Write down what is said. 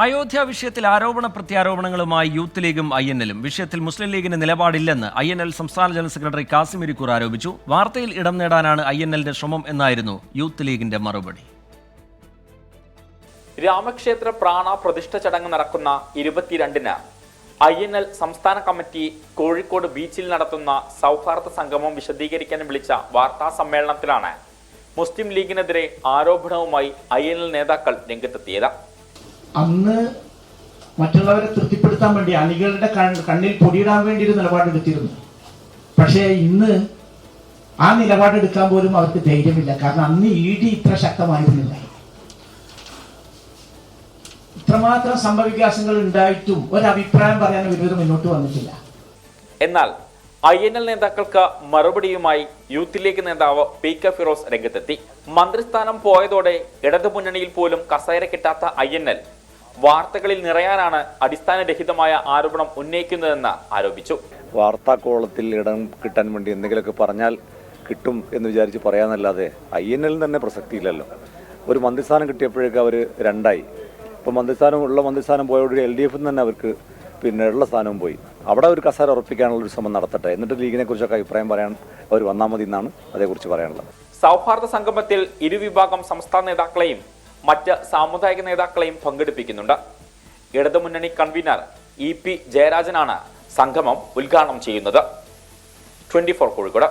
അയോധ്യ വിഷയത്തിൽ ആരോപണ പ്രത്യാരോപണങ്ങളുമായി യൂത്ത് ലീഗും INL-ഉം. വിഷയത്തിൽ മുസ്ലിം ലീഗിന് നിലപാടില്ലെന്ന് INL സംസ്ഥാന ജനറൽ സെക്രട്ടറി കാസിം ഇരിക്കൂർ ആരോപിച്ചു. വാർത്തയിൽ ഇടം നേടാനാണ് INL-ന്റെ ശ്രമം എന്നായിരുന്നു യൂത്ത് ലീഗിന്റെ മറുപടി. രാമക്ഷേത്ര പ്രാണ പ്രതിഷ്ഠ ചടങ്ങ് നടക്കുന്ന 22-ന് INL സംസ്ഥാന കമ്മിറ്റി കോഴിക്കോട് ബീച്ചിൽ നടത്തുന്ന സൗഹാർദ്ദ സംഗമം വിശദീകരിക്കാൻ വിളിച്ച വാർത്താ സമ്മേളനത്തിലാണ് മുസ്ലിം ലീഗിനെതിരെ ആരോപണവുമായി INL നേതാക്കൾ രംഗത്തെത്തിയത്. അന്ന് മറ്റുള്ളവരെ തൃപ്തിപ്പെടുത്താൻ വേണ്ടി അണികളുടെ കണ്ണിൽ പൊടിയിടാൻ വേണ്ടി ഒരു നിലപാടെടുത്തിരുന്നു. പക്ഷേ ഇന്ന് ആ നിലപാടെടുക്കാൻ പോലും അവർക്ക് ധൈര്യമില്ല. കാരണം അന്ന് ED ഇത്ര ശക്തമായിരുന്നില്ല. ഇത്രമാത്രം സംഭവവികാസങ്ങൾ ഉണ്ടായിട്ടും ഒരഭിപ്രായം പറയാൻ ഇവർ മുന്നോട്ട് വന്നിട്ടില്ല. എന്നാൽ INL നേതാക്കൾക്ക് മറുപടിയുമായി യൂത്ത് ലീഗ് നേതാവ് PK ഫിറോസ് രംഗത്തെത്തി. മന്ത്രിസ്ഥാനം പോയതോടെ ഇടതുമുന്നണിയിൽ പോലും കസേര കിട്ടാത്ത INL വാർത്തകളിൽ നിറയാനാണ് അടിസ്ഥാനരഹിതമായ ആരോപണം ഉന്നയിക്കുന്നതെന്ന് ആരോപിച്ചു. വാർത്താക്കോളത്തിൽ ഇടം കിട്ടാൻ വേണ്ടി എന്തെങ്കിലുമൊക്കെ പറഞ്ഞാൽ കിട്ടും എന്ന് വിചാരിച്ച് പറയാനല്ലാതെ INL തന്നെ പ്രസക്തിയില്ലല്ലോ. ഒരു മന്ത്രിസ്ഥാനം കിട്ടിയപ്പോഴേക്കും അവർ രണ്ടായി. ഇപ്പോൾ മന്ത്രിസ്ഥാനം പോയതോടെ LDF തന്നെ അവർക്ക് ഉള്ള സ്ഥാനവും പോയി. അവിടെ ഒരു കസേര ഉറപ്പിക്കാനുള്ളൊരു ശ്രമം നടത്തട്ടെ. എന്നിട്ട് ലീഗിനെ കുറിച്ചൊക്കെ അഭിപ്രായം പറയാൻ അവർ വന്നാൽ മതി എന്നാണ് അതേക്കുറിച്ച് പറയാനുള്ളത്. സൗഹാർദ്ദ സംഗമത്തിൽ ഇരുവിഭാഗം സംസ്ഥാന നേതാക്കളെയും മറ്റ് സാമുദായിക നേതാക്കളെയും പങ്കെടുപ്പിക്കുന്നുണ്ട്. ഇടതുമുന്നണി കൺവീനർ EP ജയരാജനാണ് സംഗമം ഉദ്ഘാടനം ചെയ്യുന്നത്. 24 കോഴിക്കോട്.